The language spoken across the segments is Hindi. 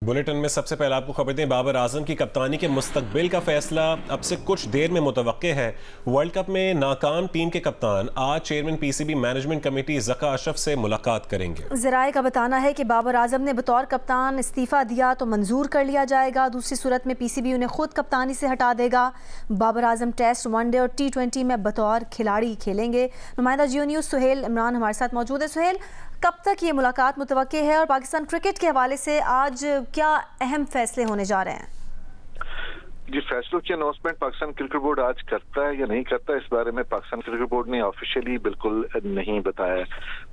बुलेटिन में सबसे पहले आपको खबर दें, बाबर आजम की कप्तानी के मुस्तकबिल का फैसला अब से कुछ देर में मुतवक्के है। वर्ल्ड कप में नाकाम टीम के कप्तान आज chairman PCB management committee Zaka Ashraf से मुलाकात करेंगे। ज़राए का बताना है कि बाबर आजम ने बतौर कप्तान इस्तीफ़ा दिया तो मंजूर कर लिया जाएगा, दूसरी सूरत में पीसीबी उन्हें खुद कप्तानी से हटा देगा। बाबर आजम टेस्ट, वनडे और T20 में बतौर खिलाड़ी खेलेंगे। नुमाइंदा जियो न्यूज़ सुहेल इमरान हमारे साथ मौजूद है। सुहेल, कब तक ये मुलाकात मुतवक्के है और पाकिस्तान क्रिकेट के हवाले से आज क्या अहम फैसले होने जा रहे हैं? जी, फैसलों की अनाउंसमेंट पाकिस्तान क्रिकेट बोर्ड आज करता है या नहीं करता, इस बारे में पाकिस्तान क्रिकेट बोर्ड ने ऑफिशियली बिल्कुल नहीं बताया।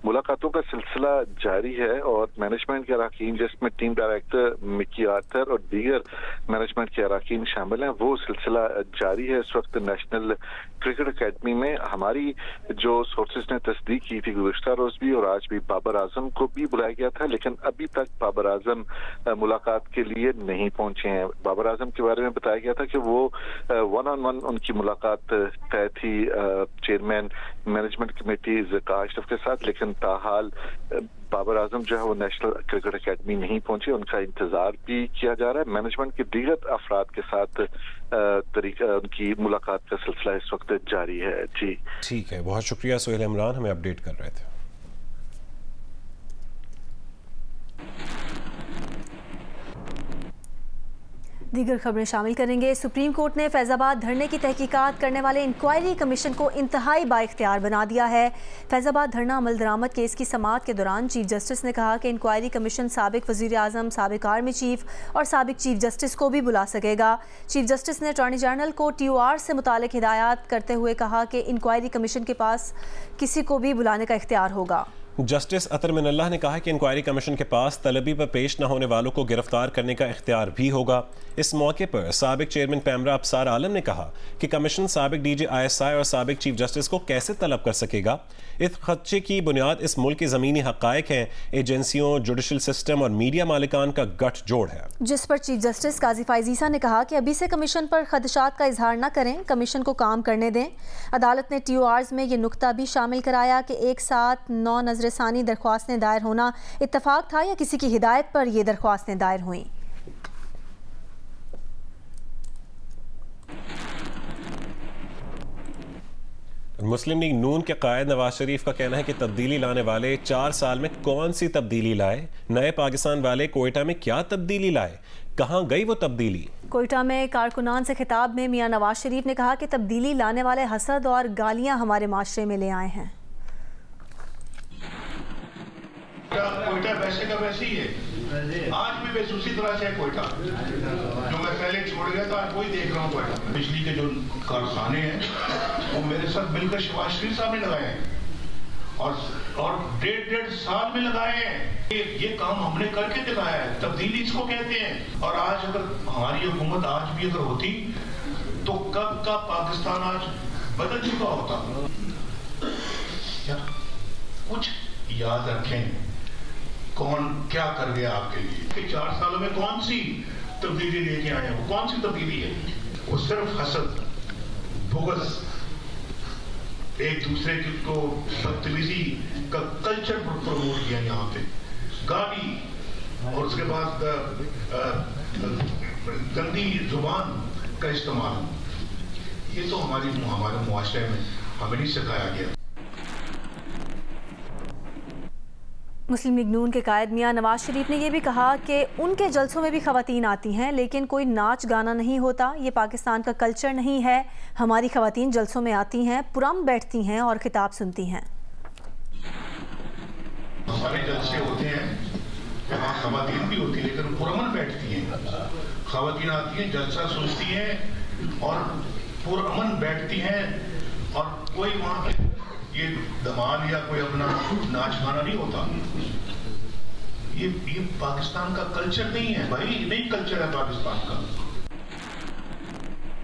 मुलाकातों का सिलसिला जारी है और मैनेजमेंट के अराकीन, जिसमें टीम डायरेक्टर मिकी आर्थर और दीगर मैनेजमेंट के अराकीन शामिल हैं, वो सिलसिला जारी है। इस वक्त नेशनल क्रिकेट अकेडमी में हमारी जो सोर्सेज ने तस्दीक की थी गुज़िश्ता रोज भी और आज भी, बाबर आजम को भी बुलाया गया था, लेकिन अभी तक बाबर आजम मुलाकात के लिए नहीं पहुंचे हैं। बाबर आजम के बारे में बताया गया था कि वो 1-on-1 उनकी मुलाकात तय थी chairman management committee Zaka Ashraf के साथ, लेकिन ताहाल बाबर आजम जो है वो नेशनल क्रिकेट अकेडमी नहीं पहुंचे। उनका इंतजार भी किया जा रहा है। मैनेजमेंट के दीगर अफराद के साथ उनकी मुलाकात का सिलसिला इस वक्त जारी है। जी ठीक है, बहुत शुक्रिया सुहेल इमरान, हमें अपडेट कर रहे थे। दीगर खबरें शामिल करेंगे। सुप्रीम कोर्ट ने फैज़ाबाद धरने की तहकीकात करने वाले इंक्वायरी कमीशन को इंतहाई बाइख्तियार बना दिया है। फैज़ाबाद धरना अमल दरामद केस की समाअत के दौरान चीफ जस्टिस ने कहा कि इंक्वायरी कमीशन साबिक वज़ीर आज़म, साबिक आर्मी चीफ और साबिक चीफ जस्टिस को भी बुला सकेगा। चीफ जस्टिस ने अटॉर्नी जनरल को TOR से मुतालिक हिदायत करते हुए कहा कि इंक्वायरी कमीशन के पास किसी को भी बुलाने का इख्तियार होगा। जस्टिस अतर मिनल्लाह ने कहा कि इंक्वायरी कमीशन के पास तलबी पर पेश न होने वालों को गिरफ्तार करने का इख्तियार भी होगा। इस मौके पर साबिक चेयरमैन पैमरा अबसार आलम ने कहा कि कमीशन साबिक DG ISI और साबिक चीफ जस्टिस को कैसे तलब कर सकेगा। इस खदशे की बुनियाद इस मुल्क की ज़मीनी हक़ाइक़ हैं, एजेंसियों, जुडिशल सिस्टम और मीडिया मालिकान का गठजोड़ है। जिस पर चीफ जस्टिस काजी फायजीसा ने कहा कि अभी से कमीशन पर खदशात का इजहार न करें, कमीशन को काम करने दें। अदालत ने TORs में ये नुक्ता भी शामिल कराया कि एक साथ 9 नजरसानी दरख्वास्तें दायर होना इत्तफाक था या किसी की हिदायत पर ये दरख्वास्तें दायर हुई। मुस्लिम लीग नून के कायद नवाज शरीफ का कहना है कि तब्दीली लाने वाले 4 साल में कौन सी तब्दीली लाए, नए पाकिस्तान वाले कोयटा में क्या तब्दीली लाए, कहाँ गई वो तब्दीली। कोयटा में कारकुनान से खिताब में मियां नवाज शरीफ ने कहा कि तब्दीली लाने वाले हसद और गालियां हमारे माशरे में ले आए हैं। कोयटा वैसे का वैसे ही है, आज भी वैसे उसी तरह से है कोयटा। जो मैं पहले छोड़ गया था आज वही देख रहा हूँ कोयटा। बिजली के जो कारखाने हैं वो मेरे साथ मिलकर शहबाज शरीफ साहब ने लगाए हैं और 1.5 साल में लगाए हैं। ये काम हमने करके दिखाया है, तब्दीली इसको कहते हैं। और आज अगर हमारी हुकूमत आज भी अगर होती तो कब का पाकिस्तान आज बदल चुका होता। कुछ याद रखें, कौन क्या कर गया आपके लिए कि 4 सालों में कौन सी तब्दीली लेके आए हैं। वो कौन सी तब्दीली है? वो सिर्फ हसद, बुग़्ज़, एक दूसरे को बदतमीजी का कल्चर प्रमोट किया यहाँ पे, गाली और उसके बाद गंदी जुबान का इस्तेमाल। ये तो हमारे मुआशरे में हमें नहीं सिखाया गया। मुस्लिम लीग नून के कायद मियां नवाज शरीफ ने यह भी कहा कि उनके जलसों में भी ख़वातीन आती हैं, लेकिन कोई नाच गाना नहीं होता। ये पाकिस्तान का कल्चर नहीं है। हमारी ख़वातीन जलसों में आती हैं, पुरम बैठती हैं और खिताब सुनती हैं। हमारे जलसे होते हैं, वहाँ ख़वातीन भी होती है लेकिन पुरअमन बैठती हैं। ख़वातीन आती हैं, जलसा सुनती हैं और पुरअमन बैठती हैं और कोई वहाँ पे ये धमाल या कोई अपना नाच गाना नहीं होता। ये पाकिस्तान का कल्चर नहीं है भाई, नहीं कल्चर है पाकिस्तान का।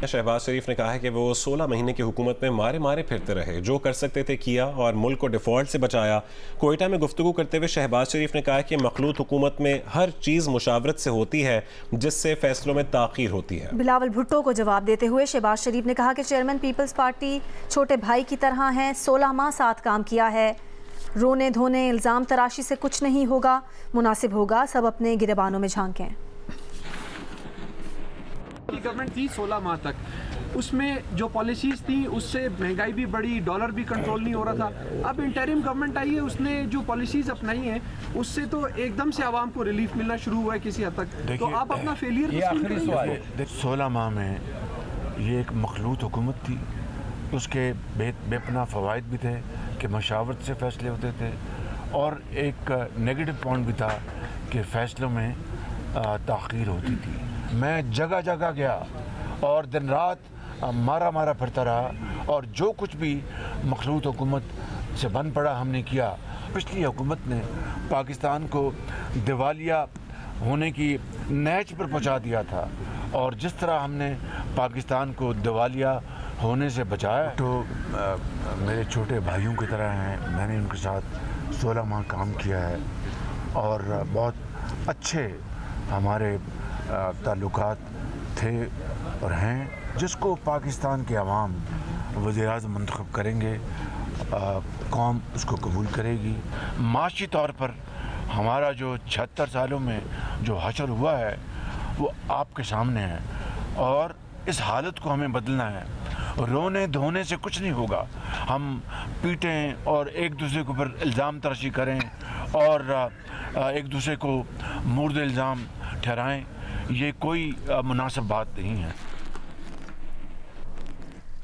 शहबाज शरीफ ने कहा है कि वो 16 महीने की हुकूमत में मारे मारे फिरते रहे, जो कर सकते थे किया और मुल्क को डिफॉल्ट से बचाया। कोयटा में गुफ्तगू करते हुए शहबाज शरीफ ने कहा कि मखलूत हुकूमत में हर चीज़ मुशावरत से होती है, जिससे फैसलों में ताख़ीर होती है। बिलावल भुट्टो को जवाब देते हुए शहबाज शरीफ ने कहा कि चेयरमैन पीपल्स पार्टी छोटे भाई की तरह हैं, 16 माह साथ काम किया है। रोने धोने इल्ज़ाम तराशी से कुछ नहीं होगा, मुनासिब होगा सब अपने गिरबानों में झांकें। की गवर्नमेंट थी 16 माह तक, उसमें जो पॉलिसीज़ थी उससे महंगाई भी बढ़ी, डॉलर भी कंट्रोल नहीं हो रहा था। अब इंटरिम गवर्नमेंट आई है, उसने जो पॉलिसीज़ अपनाई हैं उससे तो एकदम से आवाम को रिलीफ मिलना शुरू हुआ है किसी हद तक। तो आप अपना फेलियर ये आखिरी सवाल है। 16 माह में ये एक मखलूत हुकूमत थी, उसके बेपनाह फ़वाइद भी थे कि मशावरत से फ़ैसले होते थे, और एक नेगेटिव पॉइंट भी था कि फ़ैसलों में ताख़ीर होती थी। मैं जगह जगह गया और दिन रात मारा फिरता रहा, और जो कुछ भी मखलूत हुकूमत से बन पड़ा हमने किया। पिछली हुकूमत ने पाकिस्तान को दिवालिया होने की नहज पर पहुंचा दिया था, और जिस तरह हमने पाकिस्तान को दिवालिया होने से बचाया, तो मेरे छोटे भाइयों की तरह हैं। मैंने उनके साथ 16 माह काम किया है, और बहुत अच्छे हमारे ताल्लुकात थे और हैं। जिसको पाकिस्तान के अवाम वज़ीर-ए-आज़म मुंतखब करेंगे, कौम उसको कबूल करेगी। माशी तौर पर हमारा जो 76 सालों में जो हशर हुआ है वो आपके सामने है, और इस हालत को हमें बदलना है। रोने धोने से कुछ नहीं होगा। हम पीटें और एक दूसरे के ऊपर इल्ज़ाम तराशी करें और एक दूसरे को मुर्द इल्ज़ाम ठहराएं, ये कोई मुनासिब बात नहीं है।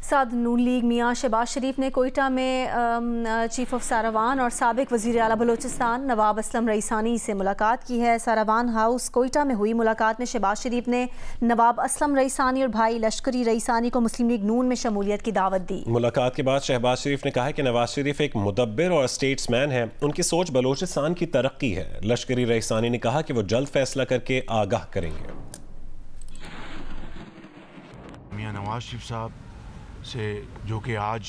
सदर नून लीग मियां शहबाज शरीफ ने कोयटा में चीफ ऑफ सारावान और साबिक वज़ीर आला बलोचिस्तान नवाब असलम रईसानी से मुलाकात की है। सारावान हाउस कोयटा में हुई मुलाकात में शहबाज शरीफ ने नवाब असलम रईसानी और भाई लश्करी रईसानी को मुस्लिम लीग नून में शमूलियत की दावत दी। मुलाकात के बाद शहबाज शरीफ ने कहा कि नवाज शरीफ एक मुदब्बिर और स्टेट्समैन है, उनकी सोच बलोचिस्तान की तरक्की है। लश्करी रईसानी ने कहा कि वो जल्द फैसला करके आगाह करेंगे। मियां नवाज शरीफ साहब से, जो कि आज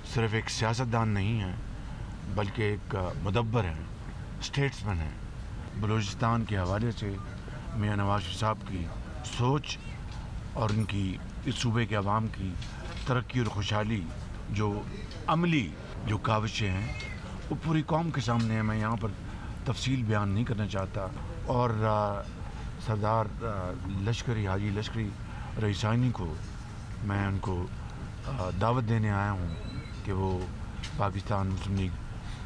सिर्फ एक सियासतदान नहीं है बल्कि एक मुदब्बर हैं, स्टेट्समैन हैं, बलूचिस्तान के हवाले से मियां नवाज शरीफ साहब की सोच और उनकी इस सूबे के अवाम की तरक्की और खुशहाली, जो अमली जो काविशें हैं, वो पूरी कौम के सामने है। मैं यहाँ पर तफसील बयान नहीं करना चाहता। और सरदार लश्करी हाजी लश्करी रईसानी को मैं उनको दावत देने आया हूँ कि वो पाकिस्तान मुस्लिम लीग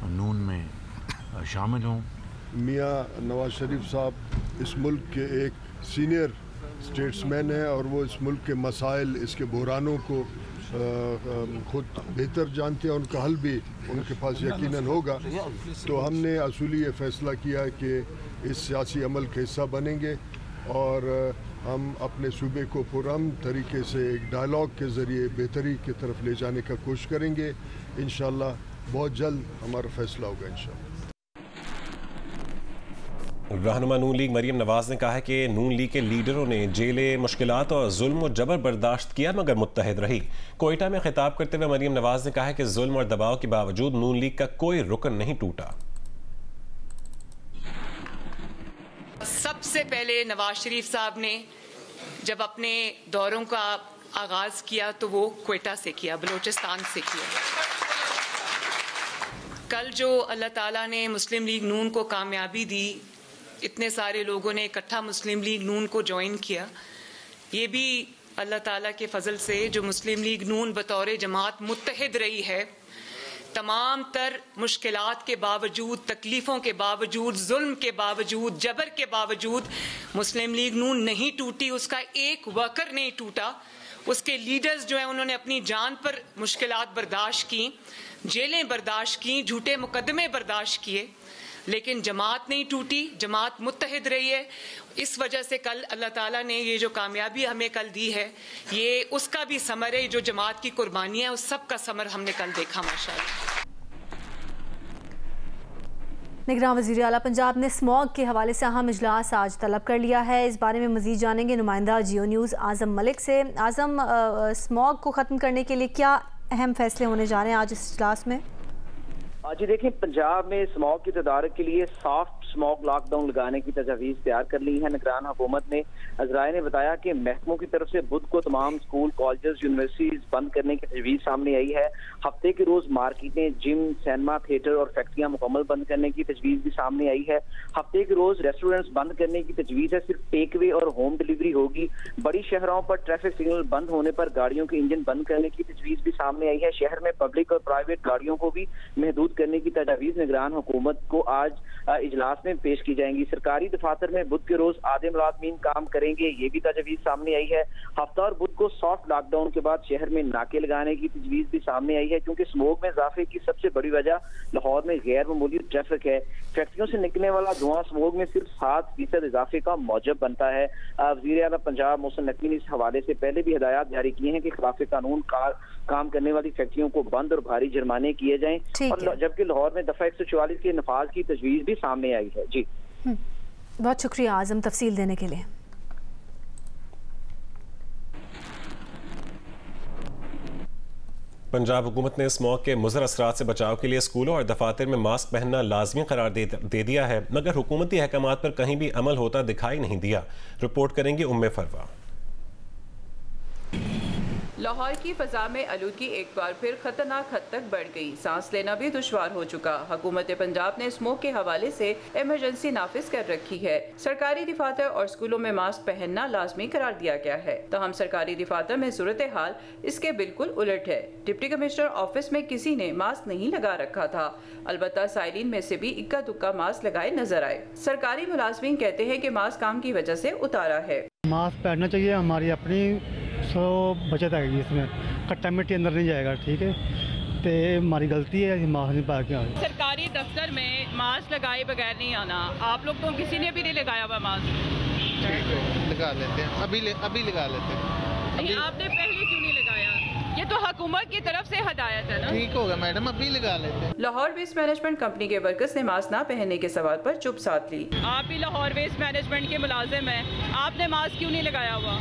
नून में शामिल हों। मियां नवाज शरीफ साहब इस मुल्क के एक सीनियर स्टेट्समैन हैं, और वो इस मुल्क के मसाइल, इसके बहरानों को खुद बेहतर जानते हैं। उनका हल भी उनके पास यकीनन होगा। तो हमने असूली ये फ़ैसला किया कि इस सियासी अमल का हिस्सा बनेंगे, और हम अपने सूबे को पुरअमन तरीके से एक डायलॉग के ज़रिए बेहतरी की तरफ ले जाने का कोशिश करेंगे। इंशाअल्लाह बहुत जल्द हमारा फ़ैसला होगा इंशाअल्लाह। रहनुमा नून लीग मरीम नवाज ने कहा है कि नून लीग के लीडरों ने जेलें, मुश्किलात और जुल्म और जबर बर्दाश्त किया मगर मुत्तहिद रही। कोयटा में खिताब करते हुए मरीम नवाज ने कहा है कि जुल्म और दबाव के बावजूद नून लीग का कोई रुकन नहीं टूटा। सबसे पहले नवाज शरीफ साहब ने जब अपने दौरों का आगाज किया तो वो कोयटा से किया, बलोचिस्तान से किया। कल जो अल्लाह ताला ने मुस्लिम लीग नून को कामयाबी दी, इतने सारे लोगों ने इकट्ठा मुस्लिम लीग नून को ज्वाइन किया, ये भी अल्लाह ताला के फजल से जो मुस्लिम लीग नून बतौर जमात मुत्तहिद रही है। तमाम तर मुश्किलात के बावजूद, तकलीफ़ों के बावजूद, जुल्म के बावजूद, जबर के बावजूद मुस्लिम लीग नून नहीं टूटी। उसका एक वर्कर नहीं टूटा। उसके लीडर्स जो हैं उन्होंने अपनी जान पर मुश्किलात बर्दाश्त की, जेलें बर्दाश्त की, झूठे मुकदमे बर्दाश्त किए, लेकिन जमात नहीं टूटी, जमात मुत्तहिद रही है। इस वजह से कल अल्लाह ताला ने ये जो कामयाबी हमें कल दी है, ये उसका भी समर है। जो जमात की कुर्बानियां है उस सब का समर हमने कल देखा माशाअल्लाह। निगरान वज़ीर आला पंजाब ने स्मॉग के हवाले से अहम इजलास आज तलब कर लिया है। इस बारे में मज़ीद जानेंगे नुमाइंदा जियो न्यूज़ आज़म मलिक से। आज़म, स्मॉग को ख़त्म करने के लिए क्या अहम फैसले होने जा रहे हैं आज इस इजलास में? जी देखिए, पंजाब में स्मॉग की तदारक के लिए सॉफ्ट स्मॉग लॉकडाउन लगाने की तजवीज़ तैयार कर ली है। निगरान हुकूमत ने अजराए ने बताया कि महकमों की तरफ से बुध को तमाम स्कूल, कॉलेज, यूनिवर्सिटीज बंद करने की तजवीज़ सामने आई है। हफ्ते के रोज मार्केटें, जिम, सिनेमा, थिएटर और फैक्ट्रियां मुकम्मल बंद करने की तजवीज़ भी सामने आई है। हफ्ते के रोज रेस्टोरेंट्स बंद करने की तजवीज़ है। सिर्फ टेक वे और होम डिलीवरी होगी। बड़ी शहरों पर ट्रैफिक सिग्नल बंद होने पर गाड़ियों के इंजन बंद करने की तजवीज़ भी सामने आई है। शहर में पब्लिक और प्राइवेट गाड़ियों को भी महदूद करने की तजवीज़ निगरान हुकूमत को आज इजलास में पेश की जाएंगी। सरकारी दफातर में बुध के रोज आधे मुलाजमीन काम करेंगे, ये भी तजवीज़ सामने आई है। हफ्ता और बुध को सॉफ्ट लॉकडाउन के बाद शहर में नाके लगाने की तजवीज़ भी सामने आई है, क्योंकि स्मोक में इजाफे की सबसे बड़ी वजह लाहौर में गैर मामूली ट्रैफिक है। फैक्ट्रियों से निकलने वाला धुआं स्मोक में सिर्फ 7% इजाफे का मौजब बनता है। वज़ीर आला पंजाब मोहसिन नकवी ने इस हवाले से पहले भी हिदायत जारी की हैं कि खिलाफ कानून काम करने वाली फैक्ट्रियों को बंद और भारी जुर्माने किए जाएं, और जबकि लाहौर में दफा 144 के नफाज की तजवीज़ भी सामने आई है। जी बहुत शुक्रिया आजम तफसील देने के लिए। पंजाब हुकूमत ने स्मॉग के मुज़र असरात से बचाव के लिए स्कूलों और दफातर में मास्क पहनना लाजमी करार दे दिया है, मगर हुकूमती अहकामात पर कहीं भी अमल होता दिखाई नहीं दिया। रिपोर्ट करेंगे उम्मे फरवा। लाहौर की फ़ज़ा में आलूदगी एक बार फिर खतरनाक हद तक बढ़ गई। सांस लेना भी दुश्वार हो चुका। हुकूमत पंजाब ने स्मोक के हवाले से इमरजेंसी नाफिज कर रखी है। सरकारी दफातर और स्कूलों में मास्क पहनना लाजमी करार दिया गया है। तहम सरकारी दफातर में सूरत हाल इसके बिल्कुल उलट है। डिप्टी कमिश्नर ऑफिस में किसी ने मास्क नहीं लगा रखा था। अलबत्ता साइलिन में से भी इक्का दुक्का मास्क लगाए नजर आए। सरकारी मुलाजमीन कहते हैं कि मास्क काम की वजह से उतारा है। मास्क पहनना चाहिए, हमारी अपनी बचत आएगी, इसमें कट्टा मिट्टी अंदर नहीं जाएगा। ठीक है, तो हमारी गलती है, मास्क नहीं पा के आए। सरकारी दफ्तर में मास्क लगाए बगैर नहीं आना। आप लोग तो किसी ने भी नहीं लगाया हुआ मास्क। लगा लेते हैं, अभी लगा लेते हैं। आपने पहले क्यों नहीं लगाया? ये तो हुकूमत की तरफ से हदायत है ना। ठीक होगा मैडम, अभी लगा लेते हैं। लाहौर वेस्ट मैनेजमेंट कंपनी के वर्कर्स ने मास्क ना पहनने के सवाल पर चुप साध ली। आप भी लाहौर वेस्ट मैनेजमेंट के मुलाजिम हैं, आपने मास्क क्यों नहीं लगाया हुआ?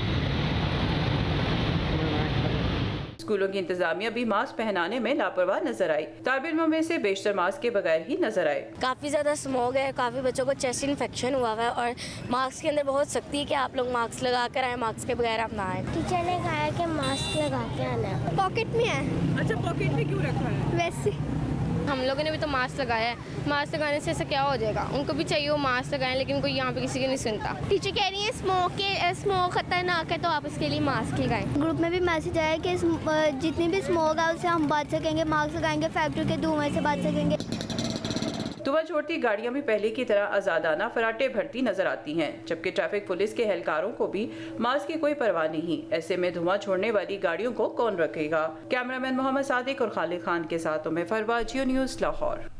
स्कूलों की इंतजामिया भी मास्क पहनाने में लापरवाह नजर आई। तालिब इल्मों में से बेशतर मास्क के बगैर ही नजर आए। काफ़ी ज़्यादा स्मोक है, काफ़ी बच्चों को चेस्ट इन्फेक्शन हुआ है और मास्क के अंदर बहुत सख्ती है कि आप लोग मास्क लगा कर आए, मास्क के बगैर आप ना आए। टीचर ने कहा कि मास्क लगा के आना। पॉकेट में है। अच्छा, पॉकेट में क्यों रखा है? वैसे हम लोगों ने भी तो मास्क लगाया है। मास्क लगाने से ऐसा क्या हो जाएगा? उनको भी चाहिए वो मास्क लगाएं, लेकिन कोई यहाँ पे किसी की नहीं सुनता। टीचर कह रही है स्मोक खतरनाक है, तो आप इसके लिए मास्क लगाएं। ग्रुप में भी मैसेज आया कि जितनी भी स्मोक है उससे हम बच सकेंगे, मास्क लगाएंगे, फैक्ट्री के धुएं से बच सकेंगे। धुआं छोड़ती गाड़ियां भी पहले की तरह आजादाना फराटे भरती नजर आती हैं, जबकि ट्रैफिक पुलिस के एहलकारों को भी मास्क की कोई परवाह नहीं। ऐसे में धुआं छोड़ने वाली गाड़ियों को कौन रखेगा? कैमरामैन मोहम्मद सादिक और खालिद खान के साथ मैं फरवा, जियो न्यूज़ लाहौर।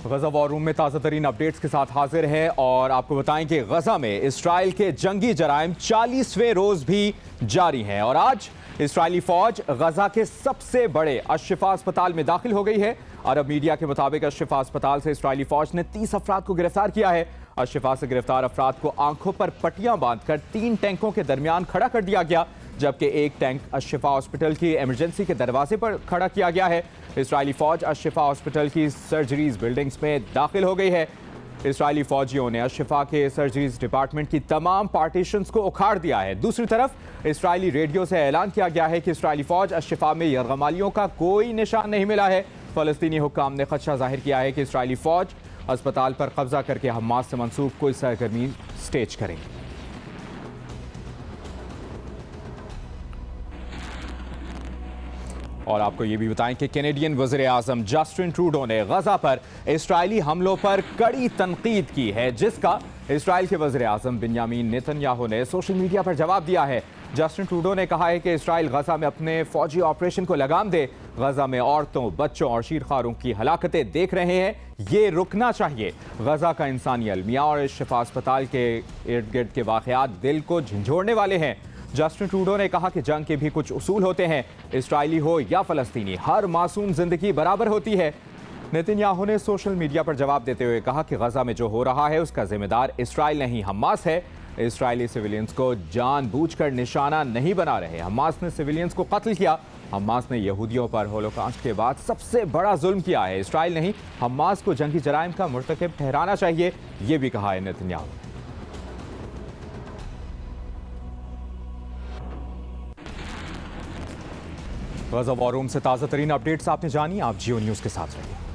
गजा वॉर रूम में ताज़ा तरीन अपडेट्स के साथ हाजिर है और आपको बताएं कि गजा में इसराइल के जंगी जराइम 40वें रोज भी जारी हैं और आज इसराइली फौज गजा के सबसे बड़े अशफा अस्पताल में दाखिल हो गई है। अरब मीडिया के मुताबिक अशफा अस्पताल से इसराइली फौज ने 30 अफराद को गिरफ्तार किया है। अशफा से गिरफ्तार अफराद को आंखों पर पट्टियां बांधकर 3 टैंकों के दरमियान खड़ा कर दिया गया, जबकि एक टैंक अशफा हॉस्पिटल की इमरजेंसी के दरवाजे पर खड़ा किया गया है। इसराइली फौज अशफा हॉस्पिटल की सर्जरीज बिल्डिंग्स में दाखिल हो गई है। इसराइली फौजियों ने अशफा के सर्जरीज डिपार्टमेंट की तमाम पार्टीशंस को उखाड़ दिया है। दूसरी तरफ इसराइली रेडियो से ऐलान किया गया है कि इसराइली फौज अशफा में यरगमालियों का कोई निशान नहीं मिला है। फ़लस्तीनी हुक्काम ने खदशा जाहिर किया है कि इसराइली फौज अस्पताल पर कब्जा करके हमास से मंसूब कोई सरगर्मी स्टेज करेंगी। और आपको ये भी बताएं कि कैनेडियन वज़ीर आज़म जस्टिन ट्रूडो ने गजा पर इसराइली हमलों पर कड़ी तनकीद की है, जिसका इसराइल के वज़ीर आज़म बिन्यामीन नेतन्याहू ने सोशल मीडिया पर जवाब दिया है। जस्टिन ट्रूडो ने कहा है कि इसराइल गजा में अपने फौजी ऑपरेशन को लगाम दे। गजा में औरतों, बच्चों और शीरखारों की हलाकतें देख रहे हैं, ये रुकना चाहिए। गजा का इंसानी अलमिया और अशफा अस्पताल के इर्द गिर्द के वाक़यात दिल को झंझोड़ने वाले हैं। जस्टिन ट्रूडो ने कहा कि जंग के भी कुछ उसूल होते हैं, इसराइली हो या फ़लस्तीनी, हर मासूम जिंदगी बराबर होती है। नेतन्याहू ने सोशल मीडिया पर जवाब देते हुए कहा कि गजा में जो हो रहा है उसका जिम्मेदार इसराइल नहीं, हमास है। इसराइली सिविलियंस को जानबूझकर निशाना नहीं बना रहे। हमास ने सिविलियंस को कत्ल किया हमास ने यहूदियों पर होलोकॉस्ट के बाद सबसे बड़ा जुल्म किया है। इसराइल नहीं, हमास को जंगी जराइम का मुर्तकिब ठहराना चाहिए, ये भी कहा है नेतन्याहू। गज़ा वॉर रूम से ताज़ा तरीन अपडेट्स आपने जानी। आप जियो न्यूज़ के साथ रहिए।